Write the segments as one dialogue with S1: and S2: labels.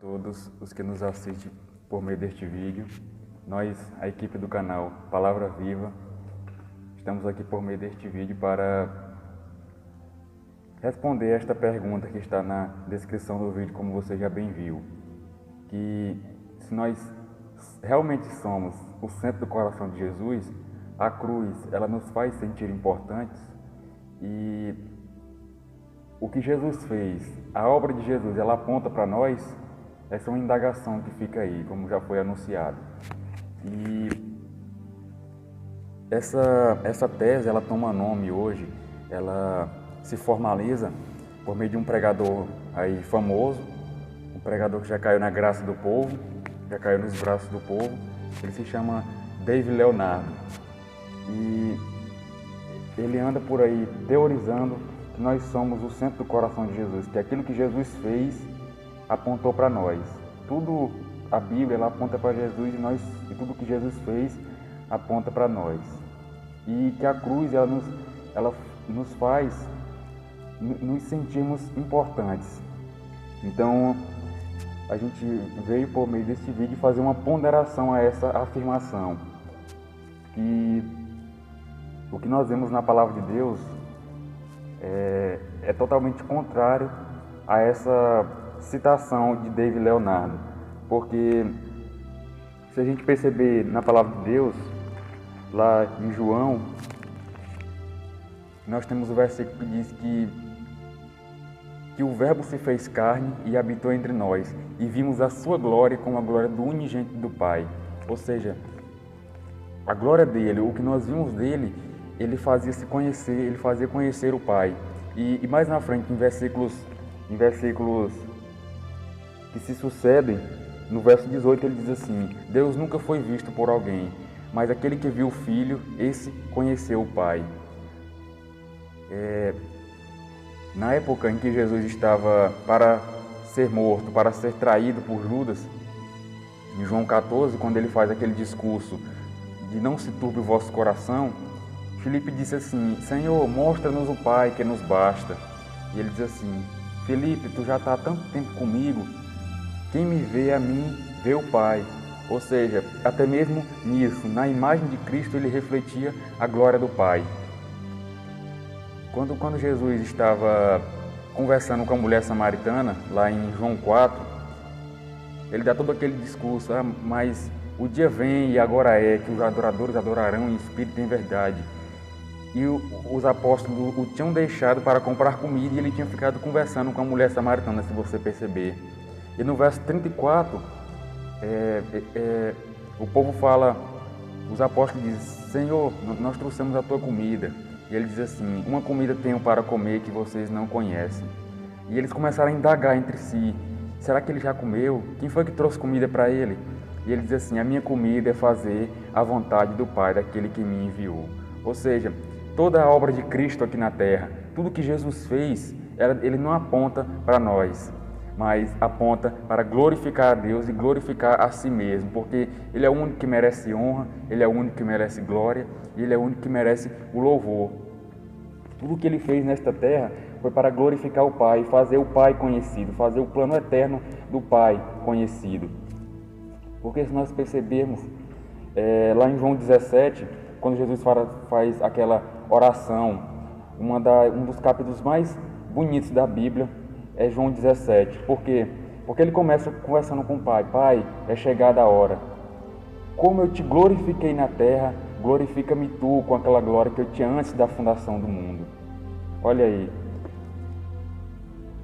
S1: Todos os que nos assistem por meio deste vídeo. Nós, a equipe do canal Palavra Viva, estamos aqui por meio deste vídeo para responder esta pergunta que está na descrição do vídeo, como você já bem viu. Que se nós realmente somos o centro do coração de Jesus, a cruz, ela nos faz sentir importantes, e o que Jesus fez, a obra de Jesus, ela aponta para nós. Essa é uma indagação que fica aí, como já foi anunciado. E essa tese, ela toma nome hoje, ela se formaliza por meio de um pregador aí famoso, um pregador que já caiu na graça do povo, já caiu nos braços do povo. Ele se chama David Leonardo. E ele anda por aí teorizando que nós somos o centro do coração de Jesus, que aquilo que Jesus fez apontou para nós. Tudo, a Bíblia, ela aponta para Jesus, e tudo que Jesus fez aponta para nós. E que a cruz, ela nos faz nos sentirmos importantes. Então, a gente veio por meio deste vídeo fazer uma ponderação a essa afirmação, que o que nós vemos na Palavra de Deus é totalmente contrário a essa citação de David Leonardo, porque se a gente perceber na Palavra de Deus, lá em João, nós temos o versículo que diz que o Verbo se fez carne e habitou entre nós, e vimos a sua glória como a glória do unigênito do Pai. Ou seja, a glória dele, o que nós vimos dele, ele fazia se conhecer, ele fazia conhecer o Pai. E mais na frente, em versículos que se sucedem, no verso 18 ele diz assim: Deus nunca foi visto por alguém, mas aquele que viu o Filho, esse conheceu o Pai. Na época em que Jesus estava para ser morto, para ser traído por Judas, em João 14, quando ele faz aquele discurso de não se turbe o vosso coração, Filipe disse assim: Senhor, mostra-nos o Pai, que nos basta. E ele diz assim: Filipe, tu já está há tanto tempo comigo, quem me vê a mim, vê o Pai. Ou seja, até mesmo nisso, na imagem de Cristo, ele refletia a glória do Pai. Quando Jesus estava conversando com a mulher samaritana, lá em João 4, ele dá todo aquele discurso: mas o dia vem e agora é que os adoradores adorarão em espírito e em verdade. E os apóstolos o tinham deixado para comprar comida, e ele tinha ficado conversando com a mulher samaritana, se você perceber. E no verso 34, o povo fala, os apóstolos dizem: Senhor, nós trouxemos a tua comida. E ele diz assim: uma comida tenho para comer que vocês não conhecem. E eles começaram a indagar entre si: será que ele já comeu? Quem foi que trouxe comida para ele? E ele diz assim: a minha comida é fazer a vontade do Pai, daquele que me enviou. Ou seja, toda a obra de Cristo aqui na terra, tudo que Jesus fez, ele não aponta para nós, mas aponta para glorificar a Deus e glorificar a si mesmo, porque Ele é o único que merece honra, Ele é o único que merece glória, e Ele é o único que merece o louvor. Tudo que Ele fez nesta terra foi para glorificar o Pai, fazer o Pai conhecido, fazer o plano eterno do Pai conhecido. Porque se nós percebermos, lá em João 17, quando Jesus faz aquela oração, um dos capítulos mais bonitos da Bíblia, é João 17. Por quê? Porque ele começa conversando com o Pai: Pai, é chegada a hora. Como eu te glorifiquei na terra, glorifica-me tu com aquela glória que eu tinha antes da fundação do mundo. Olha aí.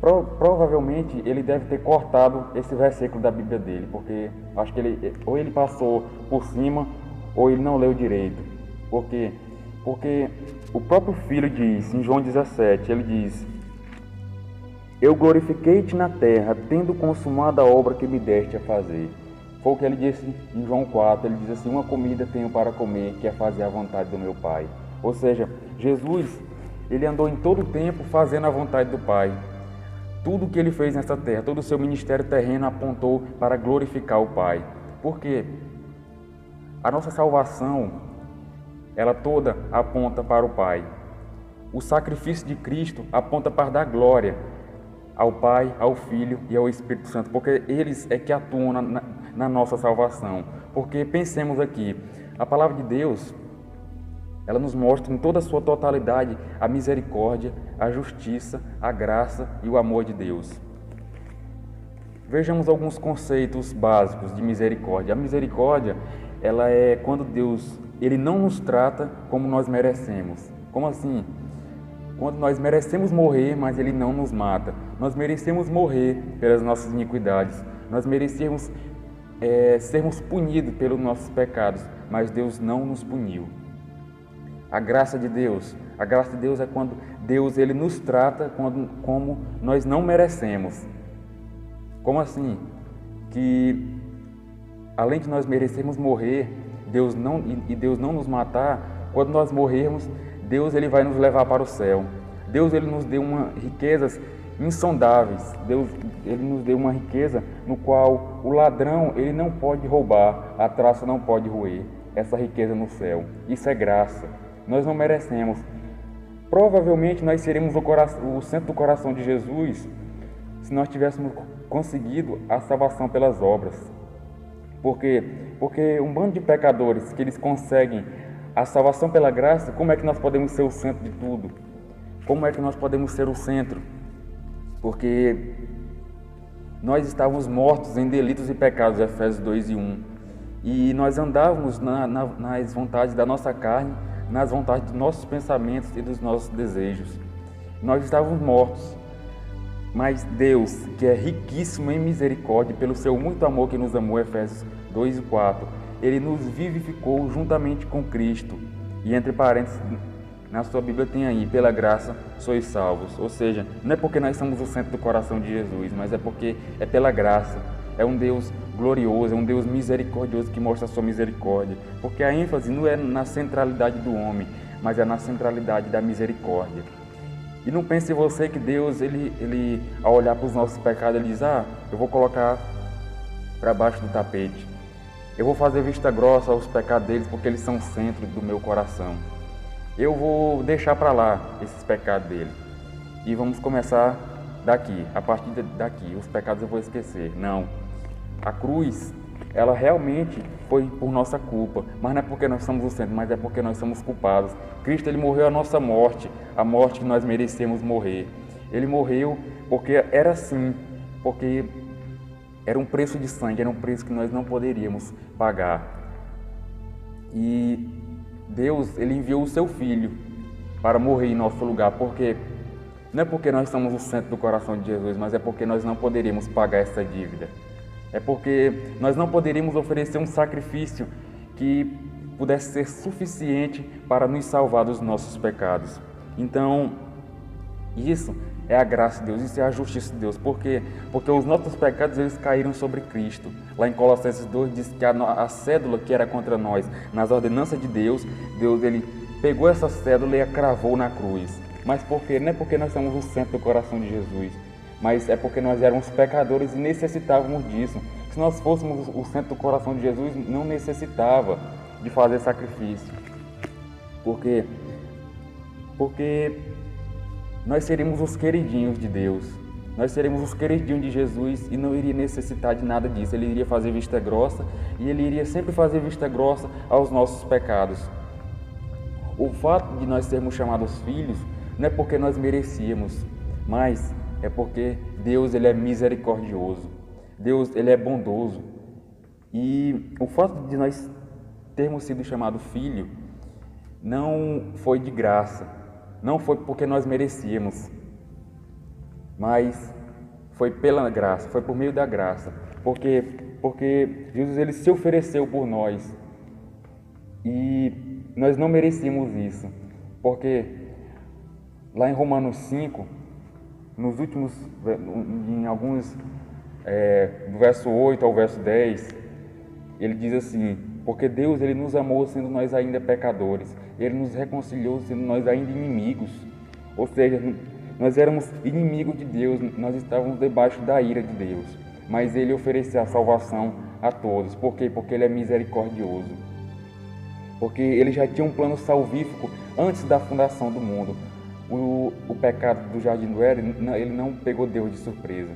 S1: Provavelmente ele deve ter cortado esse versículo da Bíblia dele, porque acho que ou ele passou por cima, ou ele não leu direito. Por quê? Porque o próprio Filho diz, em João 17, ele diz: eu glorifiquei-te na terra, tendo consumado a obra que me deste a fazer. Foi o que ele disse em João 4, ele diz assim: uma comida tenho para comer, que é fazer a vontade do meu Pai. Ou seja, Jesus, ele andou em todo o tempo fazendo a vontade do Pai. Tudo que ele fez nessa terra, todo o seu ministério terreno apontou para glorificar o Pai. Por quê? A nossa salvação, ela toda aponta para o Pai. O sacrifício de Cristo aponta para dar glória. ao Pai, ao Filho e ao Espírito Santo, porque eles é que atuam na nossa salvação. Porque pensemos aqui, a palavra de Deus, ela nos mostra em toda a sua totalidade a misericórdia, a justiça, a graça e o amor de Deus. Vejamos alguns conceitos básicos de misericórdia. A misericórdia, ela é quando Deus, ele não nos trata como nós merecemos. Como assim? Quando nós merecemos morrer, mas ele não nos mata. Nós merecemos morrer pelas nossas iniquidades. Nós merecemos sermos punidos pelos nossos pecados, mas Deus não nos puniu. A graça de Deus é quando Deus ele nos trata como nós não merecemos. Como assim? Que além de nós merecermos morrer, Deus não nos matar, quando nós morrermos, Deus ele vai nos levar para o céu. Deus ele nos deu riquezas insondáveis. Deus ele nos deu uma riqueza no qual o ladrão ele não pode roubar, a traça não pode roer. Essa riqueza no céu. Isso é graça. Nós não merecemos. Provavelmente nós seríamos o centro do coração de Jesus se nós tivéssemos conseguido a salvação pelas obras. Por quê? Porque um bando de pecadores que eles conseguem a salvação pela graça, como é que nós podemos ser o centro de tudo? Como é que nós podemos ser o centro? Porque nós estávamos mortos em delitos e pecados, Efésios 2:1. E nós andávamos nas vontades da nossa carne, nas vontades dos nossos pensamentos e dos nossos desejos. Nós estávamos mortos, mas Deus, que é riquíssimo em misericórdia, pelo seu muito amor que nos amou, Efésios 2:4, Ele nos vivificou juntamente com Cristo. E entre parênteses, na sua Bíblia tem aí, pela graça sois salvos. Ou seja, não é porque nós somos o centro do coração de Jesus, mas é porque é pela graça. É um Deus glorioso, é um Deus misericordioso que mostra a sua misericórdia. Porque a ênfase não é na centralidade do homem, mas é na centralidade da misericórdia. E não pense você que Deus, ele ao olhar para os nossos pecados, ele diz, eu vou colocar para baixo do tapete. Eu vou fazer vista grossa aos pecados deles porque eles são o centro do meu coração. Eu vou deixar para lá esses pecados dele. E vamos começar daqui, a partir daqui. Os pecados eu vou esquecer. Não. A cruz, ela realmente foi por nossa culpa. Mas não é porque nós somos o centro, mas é porque nós somos culpados. Cristo, ele morreu a nossa morte, a morte que nós merecemos morrer. Ele morreu porque era assim, porque era um preço de sangue, era um preço que nós não poderíamos pagar. E Deus, ele enviou o seu Filho para morrer em nosso lugar, porque não é porque nós somos o centro do coração de Jesus, mas é porque nós não poderíamos pagar essa dívida. É porque nós não poderíamos oferecer um sacrifício que pudesse ser suficiente para nos salvar dos nossos pecados. Então, isso é a graça de Deus, isso é a justiça de Deus. Por quê? Porque os nossos pecados, eles caíram sobre Cristo. Lá em Colossenses 2 diz que a cédula que era contra nós, nas ordenanças de Deus, Deus ele pegou essa cédula e a cravou na cruz. Mas por quê? Não é porque nós somos o centro do coração de Jesus, mas é porque nós éramos pecadores e necessitávamos disso. Se nós fôssemos o centro do coração de Jesus, não necessitava de fazer sacrifício. Por quê? Porque nós seríamos os queridinhos de Deus. Nós seríamos os queridinhos de Jesus e não iria necessitar de nada disso. Ele iria fazer vista grossa e ele iria sempre fazer vista grossa aos nossos pecados. O fato de nós sermos chamados filhos não é porque nós merecíamos, mas é porque Deus ele é misericordioso. Deus ele é bondoso. E o fato de nós termos sido chamados filho não foi de graça, não foi porque nós merecíamos, mas foi pela graça, foi por meio da graça, porque Jesus ele se ofereceu por nós e nós não merecíamos isso, porque lá em Romanos 5, nos últimos, em alguns, do verso 8 ao verso 10, ele diz assim: porque Deus ele nos amou sendo nós ainda pecadores, Ele nos reconciliou sendo nós ainda inimigos, ou seja, nós éramos inimigos de Deus, nós estávamos debaixo da ira de Deus, mas Ele ofereceu a salvação a todos. Por quê? Porque Ele é misericordioso, porque Ele já tinha um plano salvífico antes da fundação do mundo. O pecado do Jardim do Éden, ele não pegou Deus de surpresa.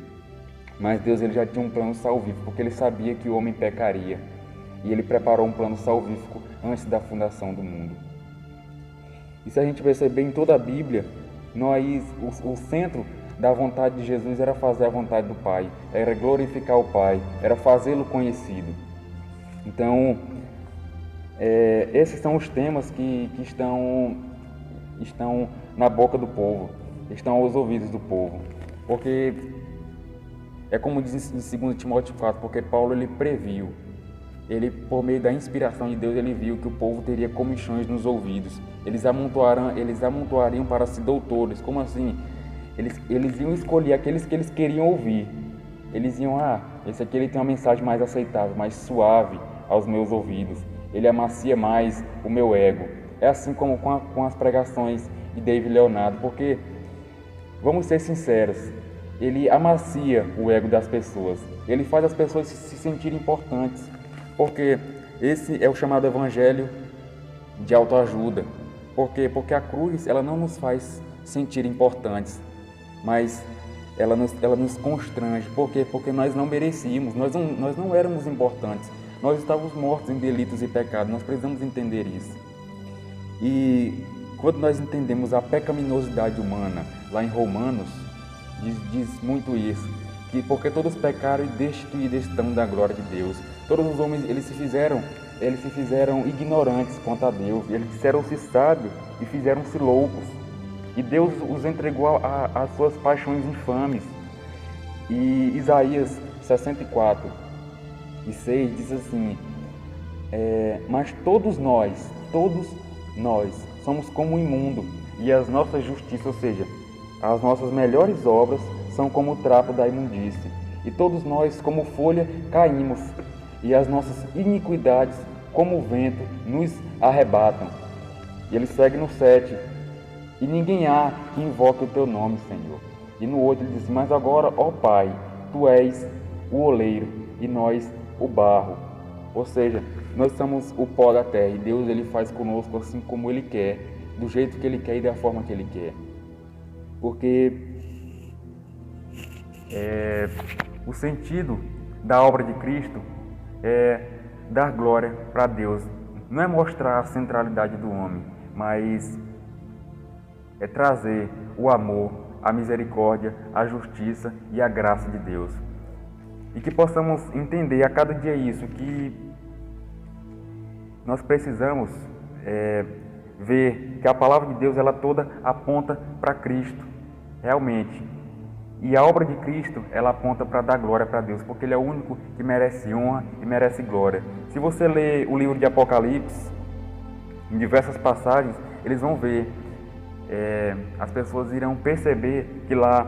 S1: Mas Deus ele já tinha um plano salvífico, porque ele sabia que o homem pecaria. E ele preparou um plano salvífico antes da fundação do mundo. E se a gente perceber em toda a Bíblia, o centro da vontade de Jesus era fazer a vontade do Pai, era glorificar o Pai, era fazê-lo conhecido. Então, esses são os temas que estão na boca do povo, estão aos ouvidos do povo. Porque é como diz em 2 Timóteo 4, porque Paulo ele previu, ele por meio da inspiração de Deus, ele viu que o povo teria comichões nos ouvidos. Eles amontoariam para si doutores. Como assim? Eles iam escolher aqueles que eles queriam ouvir. Eles iam, esse aqui ele tem uma mensagem mais aceitável, mais suave aos meus ouvidos. Ele amacia mais o meu ego. É assim como com as pregações de David Leonardo, porque, vamos ser sinceros, ele amacia o ego das pessoas. Ele faz as pessoas se sentirem importantes, porque esse é o chamado evangelho de autoajuda. Por quê? Porque a cruz ela não nos faz sentir importantes, mas ela nos constrange. Por quê? Porque nós não merecíamos, nós não éramos importantes. Nós estávamos mortos em delitos e pecados, nós precisamos entender isso. E quando nós entendemos a pecaminosidade humana, lá em Romanos, diz muito isso, que porque todos pecaram e destituídos estão da glória de Deus. Todos os homens eles se fizeram ignorantes quanto a Deus, eles disseram-se sábios e fizeram-se loucos. E Deus os entregou às suas paixões infames. E Isaías 64:6 diz assim, mas todos nós somos como o imundo, e as nossas justiças, ou seja, as nossas melhores obras são como o trapo da imundície. E todos nós, como folha, caímos, e as nossas iniquidades, como o vento, nos arrebatam. E ele segue no 7. E ninguém há que invoque o teu nome, Senhor. E no 8 ele diz, mas agora, ó Pai, tu és o oleiro, e nós o barro. Ou seja, nós somos o pó da terra, e Deus ele faz conosco assim como Ele quer, do jeito que Ele quer e da forma que Ele quer. Porque o sentido da obra de Cristo é dar glória para Deus. Não é mostrar a centralidade do homem, mas é trazer o amor, a misericórdia, a justiça e a graça de Deus. E que possamos entender a cada dia isso, que nós precisamos ver que a palavra de Deus ela toda aponta para Cristo, realmente. E a obra de Cristo ela aponta para dar glória para Deus, porque Ele é o único que merece honra e merece glória. Se você ler o livro de Apocalipse, em diversas passagens, eles vão ver, as pessoas irão perceber que lá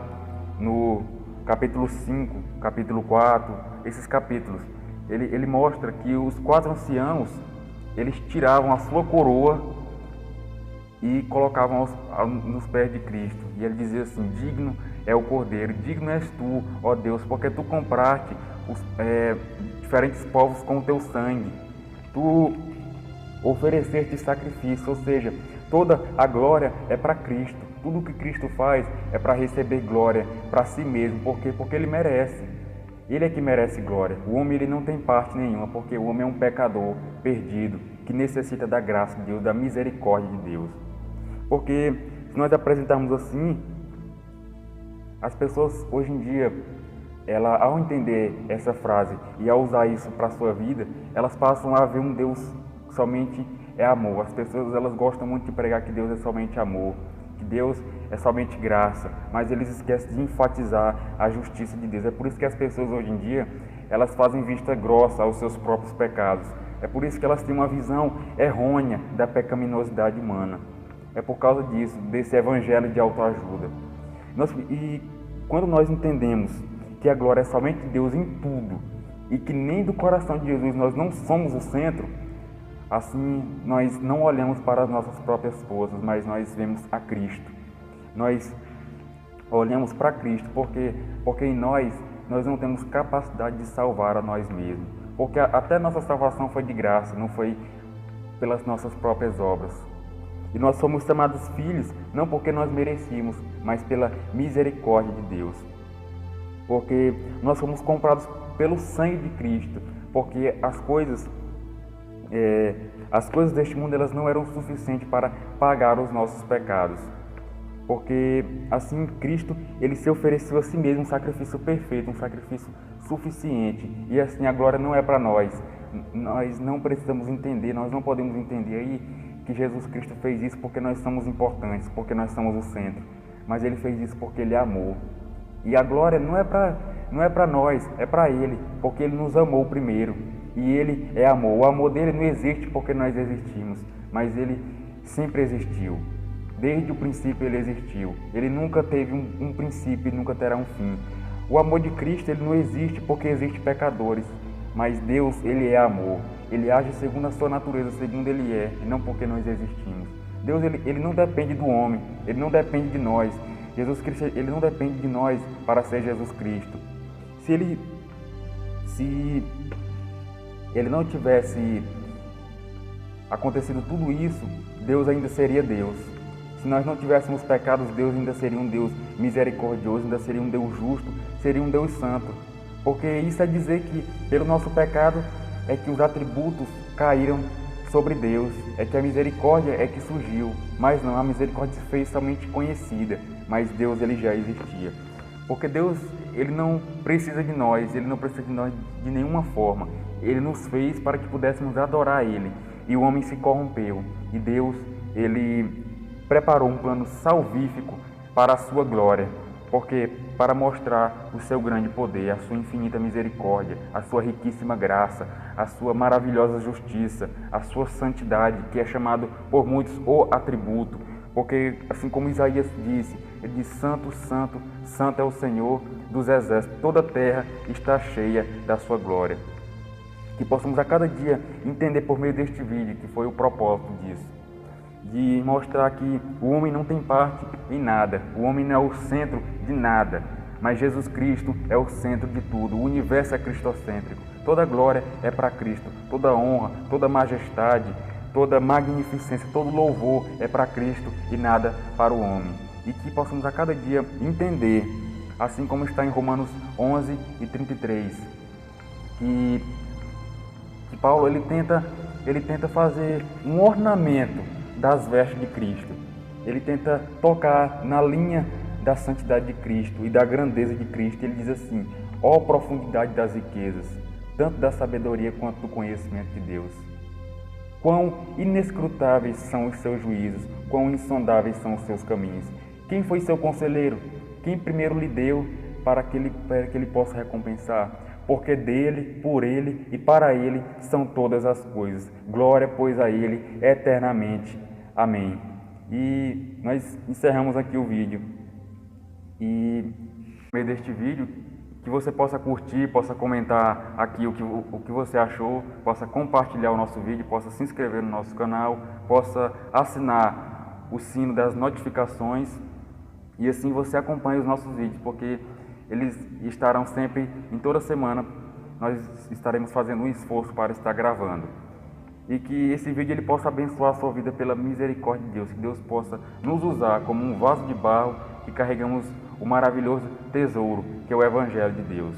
S1: no capítulo 5, capítulo 4, esses capítulos, ele mostra que os 4 anciãos, eles tiravam a sua coroa e colocavam nos pés de Cristo. E ele dizia assim, digno é o Cordeiro, digno és tu, ó Deus, porque tu compraste os diferentes povos com o teu sangue. Tu ofereceste sacrifício, ou seja, toda a glória é para Cristo. Tudo que Cristo faz é para receber glória para si mesmo. Por quê? Porque Ele merece. Ele é que merece glória. O homem ele não tem parte nenhuma, porque o homem é um pecador perdido, que necessita da graça de Deus, da misericórdia de Deus. Porque se nós apresentarmos assim, as pessoas hoje em dia, ao entender essa frase e ao usar isso para a sua vida, elas passam a ver um Deus que somente é amor. As pessoas elas gostam muito de pregar que Deus é somente amor, que Deus é somente graça, mas eles esquecem de enfatizar a justiça de Deus. É por isso que as pessoas hoje em dia, elas fazem vista grossa aos seus próprios pecados. É por isso que elas têm uma visão errônea da pecaminosidade humana. É por causa disso, desse evangelho de autoajuda. E quando nós entendemos que a glória é somente de Deus em tudo, e que nem do coração de Jesus nós não somos o centro, assim nós não olhamos para as nossas próprias forças, mas nós vemos a Cristo. Nós olhamos para Cristo porque em nós não temos capacidade de salvar a nós mesmos. Porque até nossa salvação foi de graça, não foi pelas nossas próprias obras. E nós somos chamados filhos não porque nós merecíamos, mas pela misericórdia de Deus. Porque nós fomos comprados pelo sangue de Cristo, porque as coisas deste mundo elas não eram suficientes para pagar os nossos pecados. Porque assim Cristo ele se ofereceu a si mesmo um sacrifício perfeito, um sacrifício suficiente. E assim a glória não é para nós. Nós não precisamos entender, nós não podemos entender aí que Jesus Cristo fez isso porque nós somos importantes, porque nós somos o centro. Mas Ele fez isso porque Ele amou. E a glória não é para nós, é para Ele, porque Ele nos amou primeiro. E Ele é amor. O amor dele não existe porque nós existimos, mas Ele sempre existiu. Desde o princípio Ele existiu. Ele nunca teve um princípio e nunca terá um fim. O amor de Cristo ele não existe porque existem pecadores, mas Deus ele é amor. Ele age segundo a sua natureza, segundo Ele é, e não porque nós existimos. Deus ele não depende do homem, Ele não depende de nós. Jesus Cristo ele não depende de nós para ser Jesus Cristo. Se ele não tivesse acontecido tudo isso, Deus ainda seria Deus. Se nós não tivéssemos pecados, Deus ainda seria um Deus misericordioso, ainda seria um Deus justo, seria um Deus santo. Porque isso é dizer que pelo nosso pecado é que os atributos caíram sobre Deus, é que a misericórdia é que surgiu, mas não, a misericórdia se fez somente conhecida, mas Deus ele já existia. Porque Deus ele não precisa de nós, Ele não precisa de nós de nenhuma forma. Ele nos fez para que pudéssemos adorar Ele, e o homem se corrompeu, e Deus ele preparou um plano salvífico para a sua glória, porque para mostrar o seu grande poder, a sua infinita misericórdia, a sua riquíssima graça, a sua maravilhosa justiça, a sua santidade, que é chamado por muitos o atributo, porque assim como Isaías disse, ele diz: Santo, Santo, Santo é o Senhor dos exércitos, toda a terra está cheia da sua glória. Que possamos a cada dia entender por meio deste vídeo, que foi o propósito disso, de mostrar que o homem não tem parte em nada, o homem não é o centro de nada, mas Jesus Cristo é o centro de tudo, o universo é cristocêntrico, toda glória é para Cristo, toda honra, toda majestade, toda magnificência, todo louvor é para Cristo e nada para o homem. E que possamos a cada dia entender, assim como está em Romanos 11 e 33, que Paulo ele tenta fazer um ornamento das vestes de Cristo. Ele tenta tocar na linha da santidade de Cristo e da grandeza de Cristo. Ele diz assim: ó profundidade das riquezas, tanto da sabedoria quanto do conhecimento de Deus. Quão inescrutáveis são os seus juízos, quão insondáveis são os seus caminhos. Quem foi seu conselheiro? Quem primeiro lhe deu para que ele possa recompensar? Porque dele, por ele e para ele são todas as coisas. Glória, pois, a ele eternamente. Amém. E nós encerramos aqui o vídeo. E no meio deste vídeo, que você possa curtir, possa comentar aqui o que você achou, possa compartilhar o nosso vídeo, possa se inscrever no nosso canal, possa assinar o sino das notificações e assim você acompanha os nossos vídeos, porque eles estarão sempre, em toda semana, nós estaremos fazendo um esforço para estar gravando. E que esse vídeo ele possa abençoar a sua vida pela misericórdia de Deus, que Deus possa nos usar como um vaso de barro que carregamos o maravilhoso tesouro, que é o Evangelho de Deus.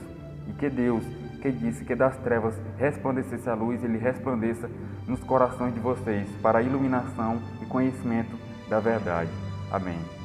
S1: E que Deus, que disse que das trevas resplandecesse a luz, Ele resplandeça nos corações de vocês, para a iluminação e conhecimento da verdade. Amém.